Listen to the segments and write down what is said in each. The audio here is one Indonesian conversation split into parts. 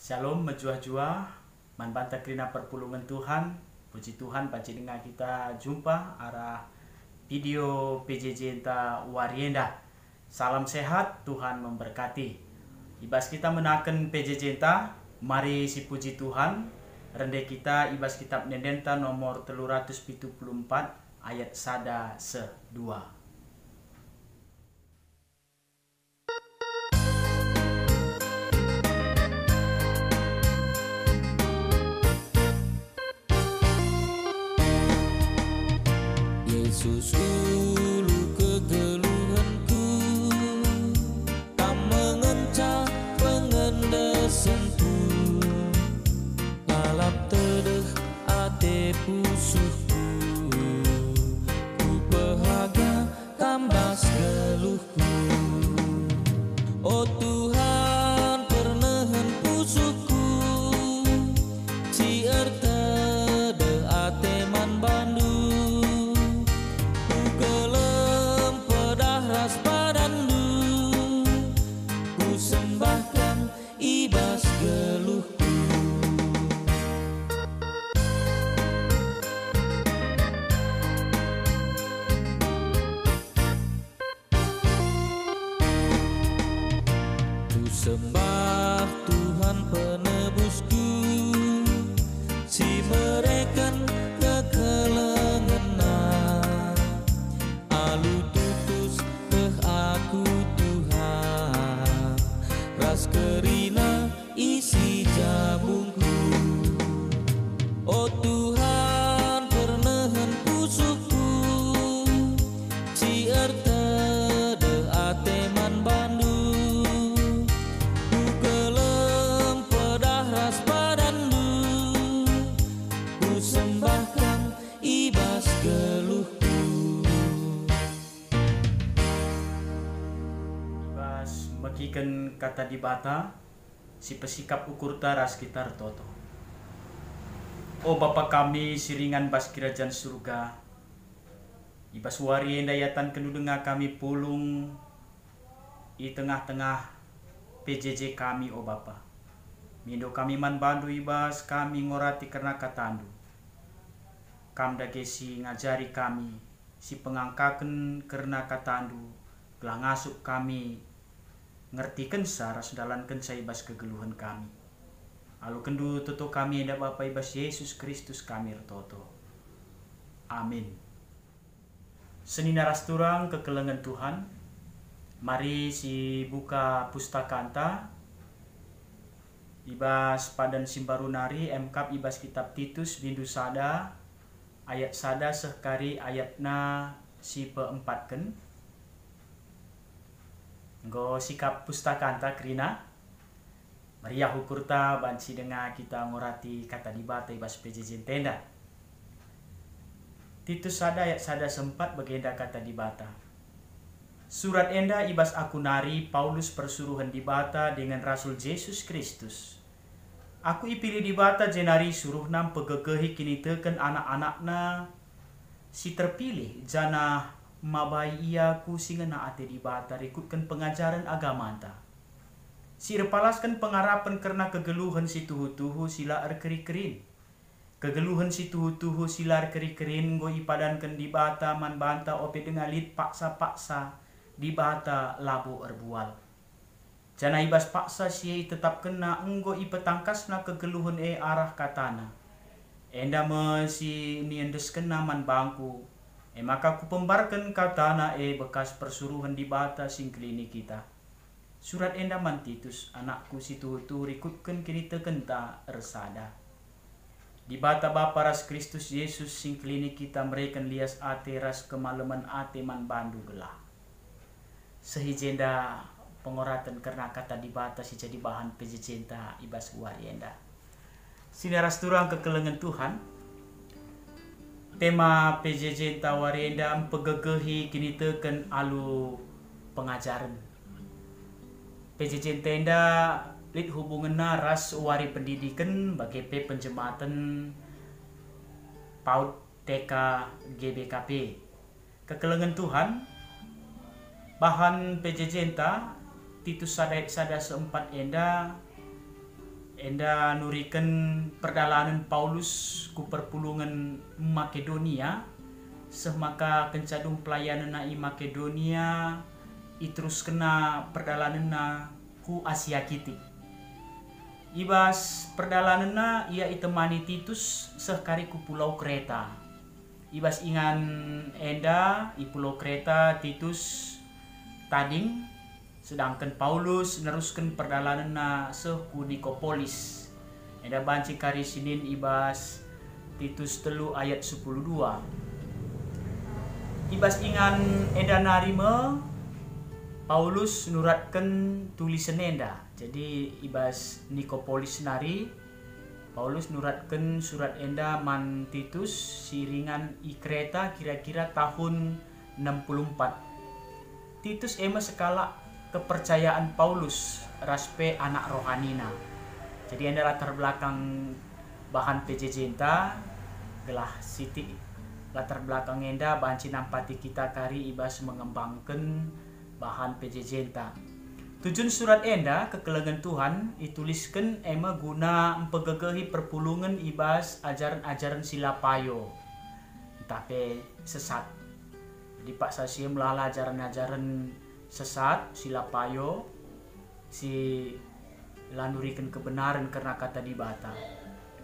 Shalom menjua-jua, manbanta krina perpulungan Tuhan. Puji Tuhan panci dengan kita jumpa arah video PJJ enta warienda. Salam sehat, Tuhan memberkati. Ibas kita menaken PJJ enta, mari si puji Tuhan. Rende kita ibas kitab Nendenta nomor 374 ayat sada se-2. Yesus ulu kegeluhanku, tak mengencah pengendesanku, lalap tedeh ate pusuhku, ku bahagia kambas geluhku. Oh Tuhan pernehen pusuhku, si ertedeh ate man bandu, ibas geluhku. Ku sembah Tuhan penebusku, si mereken kekelengena, alu tutus teh aku Tuhan, ras kerina isi jabungku. Oh Tuhan pernehen pusuhku, si ertedeh ate man bandu, ku kelem pedah ras badandu, ku sembahkan ibas geluhku. Ibas mekiken kata dibata, si pesikap ukur taras sekitar toto. Oh Bapa kami siringan bas kerajaan surga, ibas wari endayatan kenudenga kami pulung i tengah-tengah PJJ kami oh Bapa. Mindo kami man bandu ibas kami ngorati karena katandu. Kam dagesi ngajari kami si pengangkaken karena katandu, gelah ngasuk kami ngertikan saras dalankan sa ibas kegeluhan kami. Alu kendu toto kami enda Bapa ibas Yesus Kristus kami retoto. Amin. Seni naras turang kekelengan Tuhan. Mari si buka pustaka anta. Ibas padan simbarunari MK ibas kitab Titus bindu sada ayat sada sekari ayatna si peempatken. Nggo sikap pustaka anta krina. Maria hukurta banci dengar kita ngorati kata dibata ibas PJJ tenda. Titus sada ayat sada sempat bagenda kata dibata. Surat enda ibas aku nari Paulus persuruhan dibata dengan Rasul Yesus Kristus. Aku ipilih dibata jenari suruh nam pegegehi kini teken anak-anakna si terpilih jana mabai iaku singena ate dibata rikutkan pengajaran agama anta. Si repalaskan pengarapan karena kegeluhan si tuhu-tuhu sila erkeri-kerin. Kegeluhan si tuhu-tuhu sila erkeri-kerin go ipadankan dibata man banta ope dengalit paksa-paksa dibata labu erbual. Jana ibas paksa si tetap kena enggo ipetangkasna kegeluhan arah katana. Enda me si niendes kena man bangku. Maka ku pembarkan katana bekas persuruhan dibata sing klinik kita. Surat enda man Titus, anakku si tuhu rikutkan kini tekenta ersada. Dibata Bapa ras Kristus Yesus sing klinik kita mereken lias ate ras kemalaman ate man bandu gelah. Sehijenda pengoratan karena kata dibata si jadi bahan pejejenta ibas warienda. Sinaras turang kekelengan Tuhan. Tema PJJ Tawarienda pegegehi kini teken alu pengajaran. PJJ tenda lid hubungan ras wari pendidikan bagi penjematan PAUD TK GBKP. Kekelengan Tuhan bahan PJJ enta Titus sada seempat enda enda nuriken perdalanan Paulus ku perpulungan Makedonia, semaka kencadung pelayanan na i Makedonia terus kena perdalanan na ku Asia Kiti. Ibas perdalanan na ia itemani Titus sekari ku Pulau Kreta. Ibas ingan enda i Pulau Kreta Titus tading, sedangkan Paulus neruskan perdalanan na ku Nikopolis. Enda banci kari Sinin ibas Titus 3 ayat 12. Ibas ingan enda narima Paulus nuratkan tulisan enda. Jadi ibas Nikopolis nari Paulus nuratkan surat enda man Titus siringan i Kreta kira-kira tahun 64. Titus ema sekala kepercayaan Paulus raspe anak rohanina. Jadi enda latar belakang bahan PJJ-ta gelah siti latar belakang enda banci nampati kita kari ibas mengembangkan bahan PJJ-ta. Tujuan surat enda kekelengan Tuhan dituliskan ema guna mempegegehi perpulungan ibas ajaran-ajaran silapayo tapi sesat. Jadi pak sasia melala ajaran-ajaran sesat silapayo si landurikan kebenaran karena kata di bata.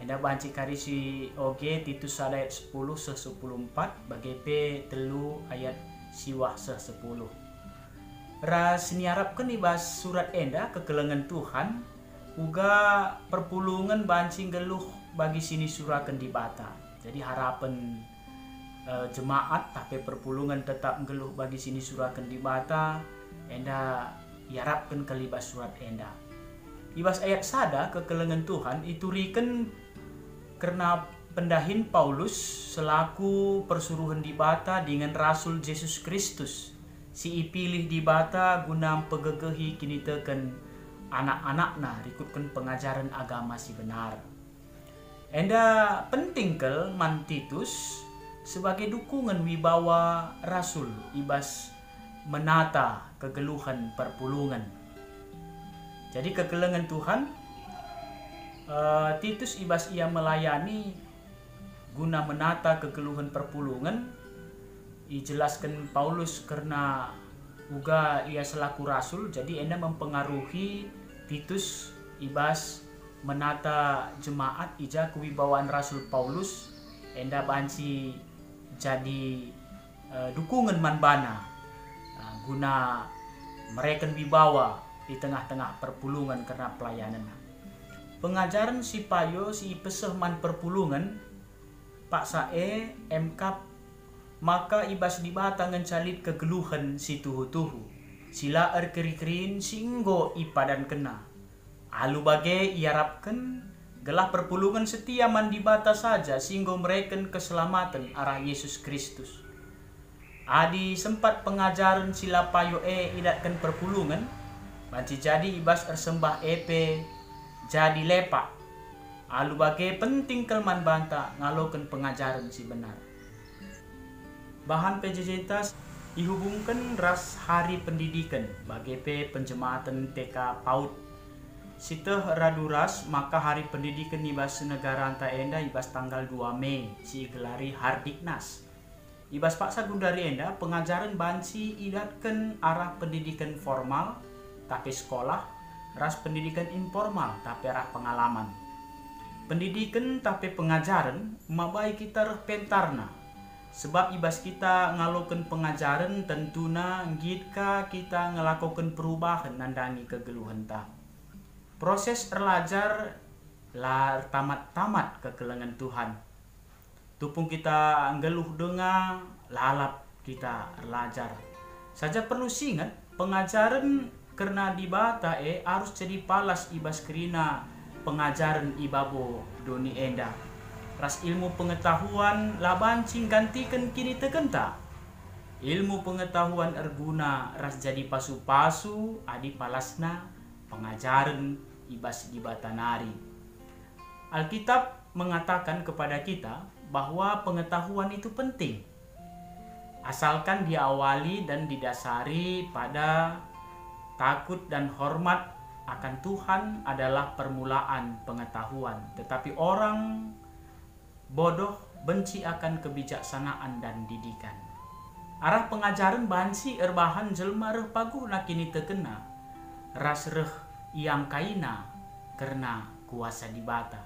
Enda banci kari si oge Titus ayat 10 se-10 bagi P telu ayat siwah se-10. Ras niarapkan ibas surat enda kekelengan Tuhan uga perpulungan banci geluh bagi sini surakan di bata. Jadi harapan jemaat tapi perpulungan tetap geluh bagi sini surakan di bata enda iarapkan kelibas surat enda. Ibas ayat sada kekelengan Tuhan iturikan karena pendahin Paulus selaku persuruhan di bata dengan Rasul Yesus Kristus. Si ipilih di bata guna pegegehi kini teken anak-anakna rikutkan pengajaran agama si benar. Enda penting kel man Titus sebagai dukungan wibawa rasul ibas menata kegeluhan perpulungan. Jadi kekelengan Tuhan Titus ibas ia melayani guna menata kegeluhan perpulungan. Dijelaskan Paulus karena uga ia selaku rasul, jadi enda mempengaruhi Titus ibas menata jemaat ija kewibawaan Rasul Paulus enda banci jadi dukungan manbana guna mereka wibawa di tengah-tengah perpulungan karena pelayanan. Pengajaran si payo si peseh man perpulungan Pak Sae MK maka ibas di bata ngencalit kegeluhan si tuhu-tuhu. Sila keri-kerin singgo ipadan kena. Alu bagai iarapkan gelah perpulungan setia man di bata saja singgo mereken keselamatan arah Yesus Kristus. Adi sempat pengajaran sila payo idatkan perpulungan. Banci jadi ibas ersembah jadi lepak. Alu bagai penting kelman banta ngalokan pengajaran si benar. Bahan PJJ dihubungkan ras hari pendidikan bagi penjemaatan TK PAUD. Siteh raduras maka hari pendidikan ibas negara anta enda ibas tanggal 2 Mei si gelari Hardiknas. Ibas Pak Sagundari enda pengajaran banci idatkan arah pendidikan formal tapi sekolah, ras pendidikan informal tapi arah pengalaman. Pendidikan tapi pengajaran mabai kita pentarna. Sebab ibas kita ngalokan pengajaran tentuna gitka kita ngelakukan perubahan nandangi kegeluhan ta. Proses erlajar lar tamat-tamat kekelengan Tuhan. Tupung kita ngeluh dengar lalap kita erlajar. Saja perlu singat pengajaran karena di bata harus jadi palas ibas kerina pengajaran ibabo doni enda. Ras ilmu pengetahuan labancing gantikan kini tekenta. Ilmu pengetahuan erguna ras jadi pasu-pasu adi palasna pengajaran ibas di batanari. Alkitab mengatakan kepada kita bahwa pengetahuan itu penting. Asalkan diawali dan didasari pada takut dan hormat akan Tuhan adalah permulaan pengetahuan, tetapi orang bodoh benci akan kebijaksanaan dan didikan. Arah pengajaran bansi erbahan jelma reh paguh na kini terkena, ras reh yang kaina karena kuasa dibata.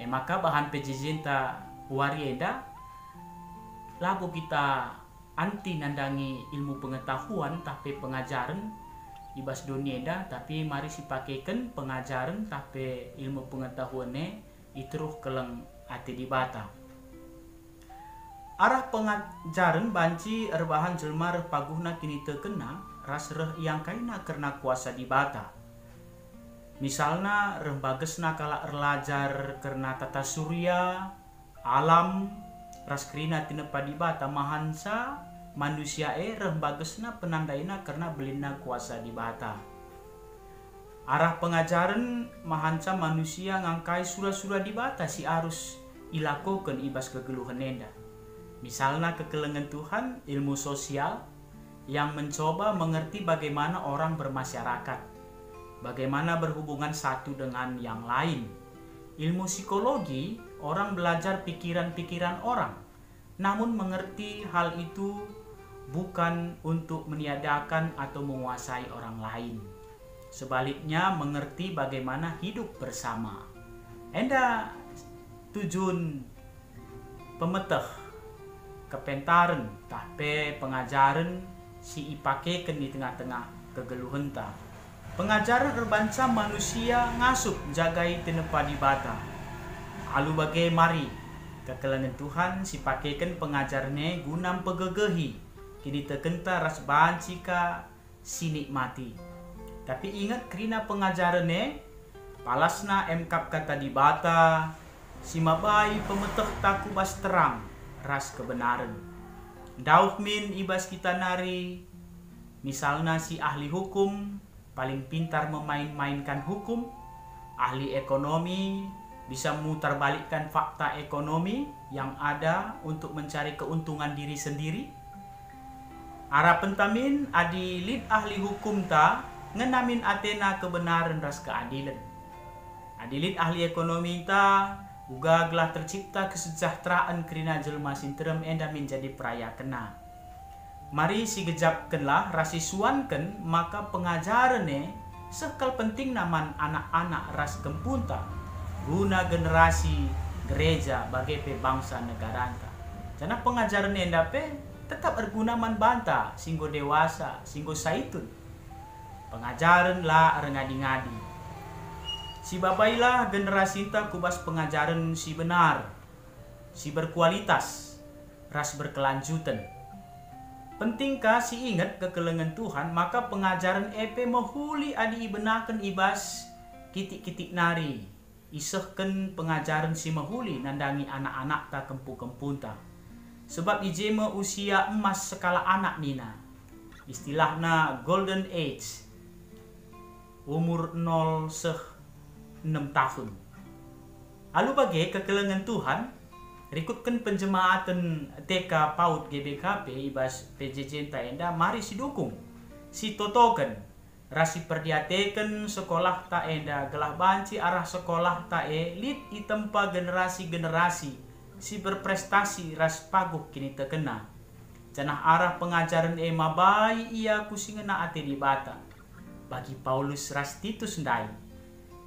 Maka bahan pejejenta warieda labu kita anti nandangi ilmu pengetahuan tapi pengajaran ibas dunia tapi mari si pakaikan pengajaran tapi ilmu pengetahuannya itruh keleng ati dibata. Arah pengajaran banci erbahan jelma reh paguhna kini terkena ras reh yang kaina karena kuasa dibata. Misalnya reh bagesna kala erlajar karena tata surya, alam, ras krina tinepa dibata mahansa manusia reh bagesna penandaina karena belina kuasa dibata. Arah pengajaran mahansa manusia ngangkai surah-surah dibata si arus ilakokan ibas kegeluhan enda. Misalnya kekelengan Tuhan, ilmu sosial yang mencoba mengerti bagaimana orang bermasyarakat, bagaimana berhubungan satu dengan yang lain. Ilmu psikologi, orang belajar pikiran-pikiran orang, namun mengerti hal itu bukan untuk meniadakan atau menguasai orang lain. Sebaliknya mengerti bagaimana hidup bersama. Enda tujuan pemeteh kepentaran tapi pengajaran si ipakekan di tengah-tengah kegeluhan ta. Pengajaran erbansa manusia ngasup jagai tinepa dibata. Alu bagai mari kekelengan Tuhan si pakekan pengajarnya gunam pegegehi kini terkenta ras bancika si nikmati. Tapi ingat krina pengajarannya palasna emkap kata dibata si mabai pemeteh taku bas terang ras kebenaran. Dauh min ibas kita nari misalnya si ahli hukum paling pintar memain-mainkan hukum, ahli ekonomi bisa mutar balikkan fakta ekonomi yang ada untuk mencari keuntungan diri sendiri. Arah pentamin adi lid ahli hukum ta ngenamin atena kebenaran ras keadilan. Adilid ahli ekonomi ta uga gelah tercipta kesejahteraan kerina jelma sinterem enda menjadi peraya kena. Mari si gejapkanlah rasisuankan maka pengajarannya sekal penting naman anak-anak ras kempunta guna generasi gereja bagi bangsa negara anta. Karena pengajaran enda pe tetap berguna man banta singgo dewasa singgo saitun. Pengajaran lah ngadi-ngadi. Si babailah generasi ta kubas pengajaran si benar, si berkualitas, ras berkelanjutan. Pentingkah si ingat kekelengan Tuhan maka pengajaran EP mahuli adi ibenakan ibas kitik-kitik nari. Isehken pengajaran si mahuli nandangi anak-anak ta kempu-kempun ta. Sebab ijeme usia emas sekala anak nina. Istilahna golden age. Umur 0 6 tahun. Alu bagai kekelengan Tuhan rikutkan penjemaatan TK PAUD GBKP ibas PJJ enda mari si dukung si totoken rasi perdiateken sekolah ta enda gelah banci arah sekolah ta lid itempa generasi-generasi si berprestasi ras paguh kini terkena janah arah pengajaran mabai ia kusingena ate di bata bagi Paulus ras Titus ndai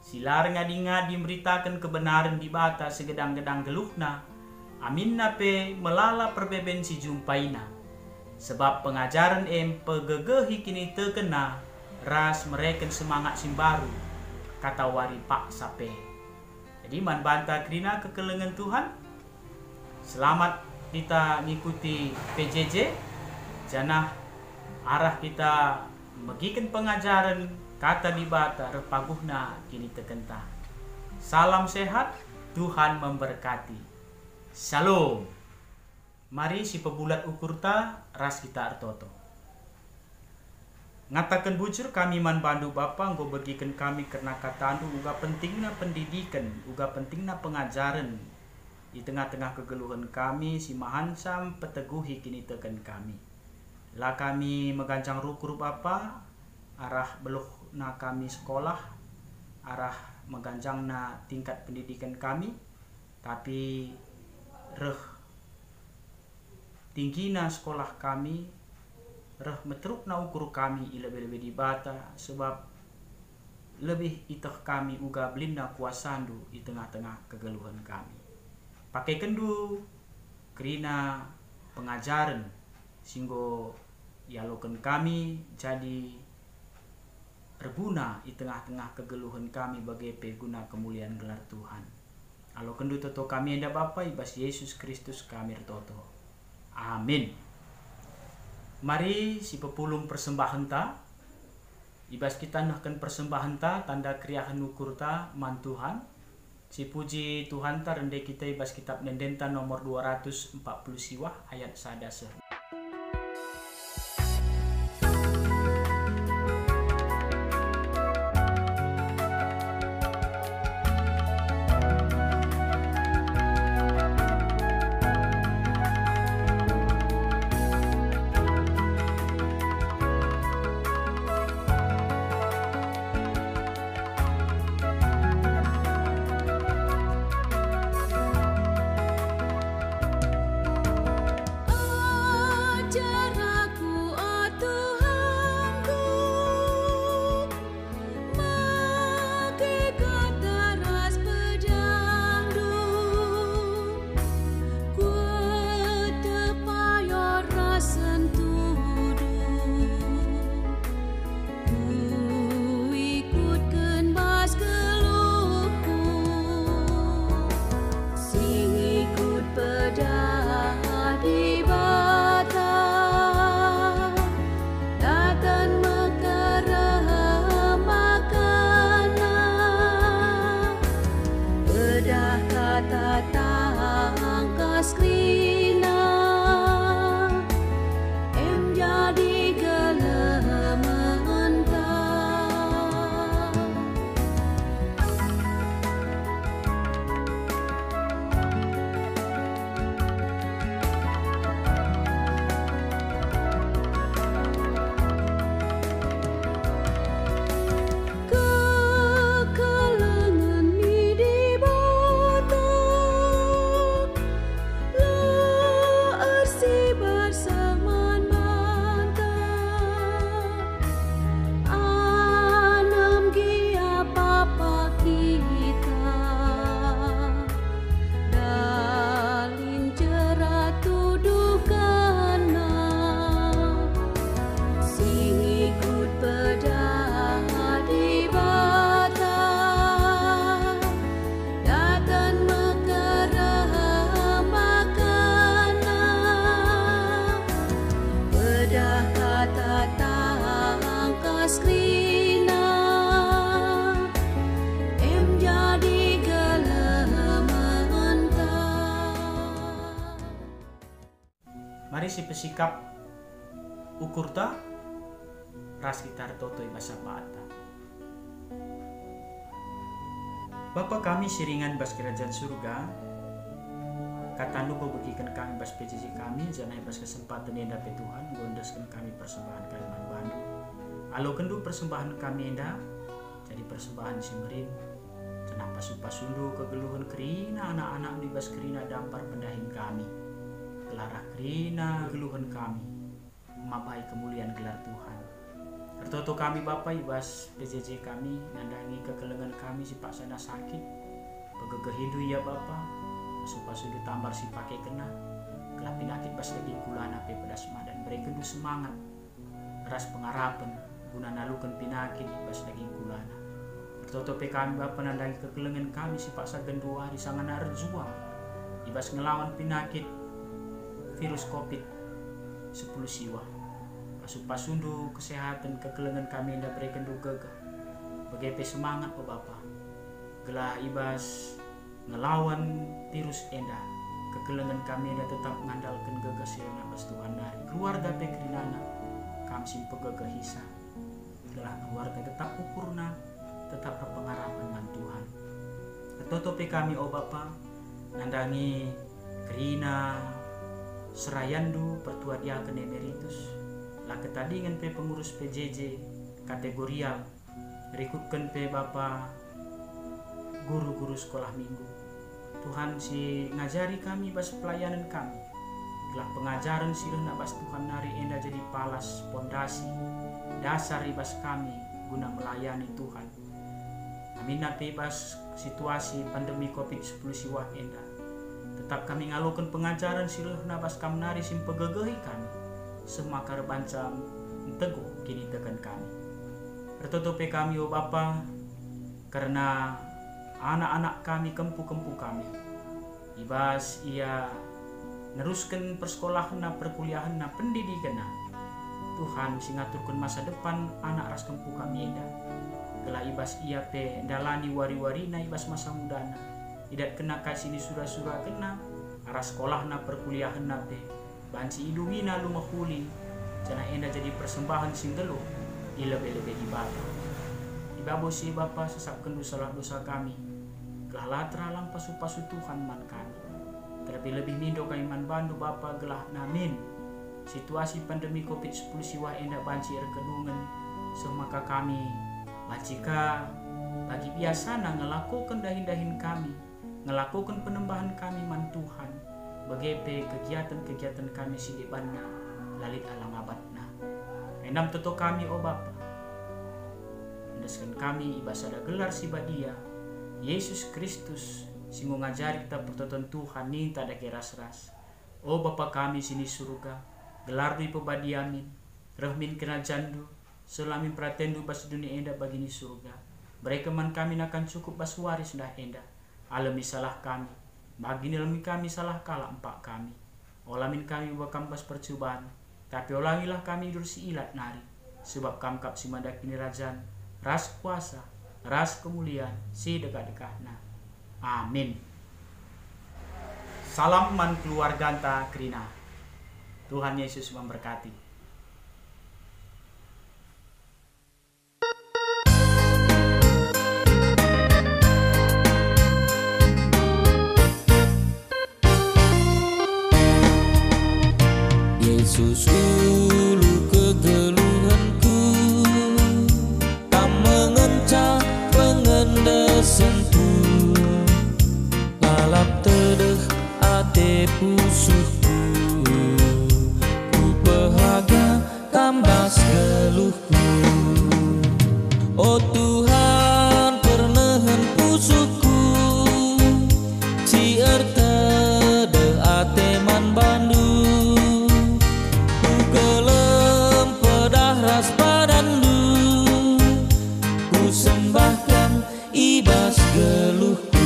silar ngadi-ngadi memberitakan kebenaran di bata segedang-gedang geluhna. Amin nape melala perbeben si jumpaina. Sebab pengajaran pegegehi kini terkena ras mereka semangat simbaru. Kata wari pak sape. Jadi man banta krina kekelengan Tuhan. Selamat kita ngikuti PJJ. Janah arah kita megikan pengajaran kata dibata repaguhna kini terkenta. Salam sehat, Tuhan memberkati. Shalom. Mari si pebulat ukur ta ras kita artoto. Ngatakan bujur kami man bandu Bapa nggo bagikan kami karena katandu uga pentingna pendidikan, uga pentingna pengajaran di tengah-tengah kegeluhan kami si mahansam peteguhi kini teken kami. Lah kami megancang rukur Bapa arah beluhna kami sekolah, arah meganjangna tingkat pendidikan kami, tapi reh tinggina sekolah kami, reh meterukna ukur kami lebih-lebih di bata, sebab lebih itah kami uga belinda kuasandu di tengah-tengah kegeluhan kami. Pakai kendu kerina pengajaran singgo yaloken kami jadi berguna di tengah-tengah kegeluhan kami bagi peguna kemuliaan gelar Tuhan. Alo kendu toto kami enda Bapa ibas Yesus Kristus kami toto. Amin. Mari si pepulung persembahan ta ibas kita nahkan persembahan ta tanda kriahan ukur ta man Tuhan. Si puji Tuhan ta rende kita ibas kitab Nendenta nomor 240 siwah ayat sadase. Mari si pesikap ukur ta ras kita toto ibasa bata. Bapa kami siringan bas kerajaan surga, katandu begikan kami bas PJJ kami, jangan bas kesempatan enda pe Tuhan, gondaskan kami persembahan kaliman bandu. Alo kendu persembahan kami enda, jadi persembahan simerin, kenapa supasundu kegeluhan kerina anak-anak di bas kerina dampar pendahin kami. Gelarah kerina geluhan kami, mabai kemuliaan gelar Tuhan. Tertoto kami Bapa ibas PJJ kami, nandangi kekelengan kami si paksana sakit, pegegeh hidu ya Bapa, supaya tambar si pakai kena, kelah penyakit bas lagi kulana pe pedas dan beri kendu semangat, ras pengarapan, guna nalukan penyakit bas lagi kulana. Tertoto pe kami Bapa nandangi kekelengan kami si paksa gendua di sangana rejua, ibas ngelawan penyakit virus COVID-10 siwa. Pasundu kesehatan kekelengan kami nda berikan gagah. Bagaimana semangat oh Bapa. Gelah ibas ngelawan virus enda. Kekelengan kami nda tetap mengandalkan gagah sirna bas Tuhan dari keluarga pekrinana kami simpe gagah hisa. Gelah keluarga tetap ukurna, tetap berpengharapan dengan Tuhan. Totope kami oh Bapa nandangi kerina serayandu pertua diaken emeritus lah ketadingan pe pengurus PJJ kategorial. Rikutkan pe Bapa guru-guru sekolah minggu. Tuhan si ngajari kami bas pelayanan kami. Gelah pengajaran sirah nak bas Tuhan nari enda jadi palas pondasi dasar ibas kami guna melayani Tuhan. Amin nape bas situasi pandemi COVID-19 siwah enda. Tetap kami ngalokan pengajaran sirah nak bas kam nari sim pegegehi kami. Semakar bancam teguh kini tekan kami. Bertutupi kami o Bapa karena anak-anak kami, kempu-kempu kami ibas ia neruskan persekolahan na perkuliahan na pendidikan na Tuhan singaturkan masa depan anak ras kempu kami ida gelah ibas ia pe dalani wari-wari na ibas masa muda na idat kena kasih di surah-surah kena arah sekolah na perkuliahan na pe banci idungi na lumahuli jana enda jadi persembahan singgelo ilebe-lebe ibadah ibabo si Bapa sesapkan dosa-dosa kami gelah teralang pasu-pasu Tuhan man kami. Terlebih-lebih mindo kami man bandu Bapa gelah namin. Situasi pandemi COVID-19 siwah enda banci erkenungan. Semaka kami bacika bagi biasa na ngelakukan dahin-dahin kami. Ngelakukan penembahan kami man Tuhan. Bagepe kegiatan-kegiatan kami si depanna lalit alang abadna. Endam toto kami o Bapa. Endaskan kami ibasada gelar si badia. Yesus Kristus singgo ngajari kita pertonton Tuhan ninta ada keras-ras. O Bapa kami sini surga, gelar di pebadiamin, rahmin kena jandu, selamin pratendu bas dunia enda bagini surga. Mereka man kami akan cukup bas waris dah enda. Alami salah kami, bagini alami kami salah kalah empak kami. Olamin kami bakam bas percobaan, tapi olangilah kami dursi ilat nari, sebab kamkap si mandak ini rajan, ras kuasa. Ras kemuliaan si dekat-dekatna. Amin. Salam man keluarga anta Krina. Tuhan Yesus memberkati. Yesus ulu kegeluhanku, tak mengencah sentuh lalap tedeh ate pusuhku, ku bahagia kambas geluhku. Oh Tuhan pernehan pusuhku, cier tedeh ate man bandu, ku gelem pedah ras padandu, ku sembahkan ibas geluhku.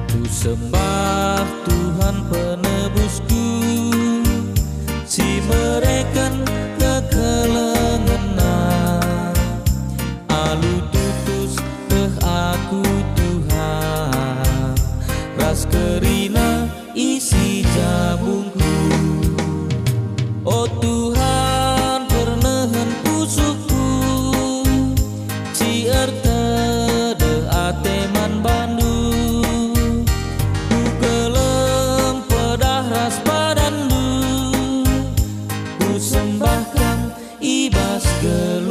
Ku sembah Tuhan penebusku, si mereken kekelengenan, alu tutus teh aku Tuhan, ras kerina isi jabungku. Oh Tuhan pernehan pusuku, cier tedeh ate man bandu, ku gelem pedah ras badandu, ku sembahkan ibas geluh.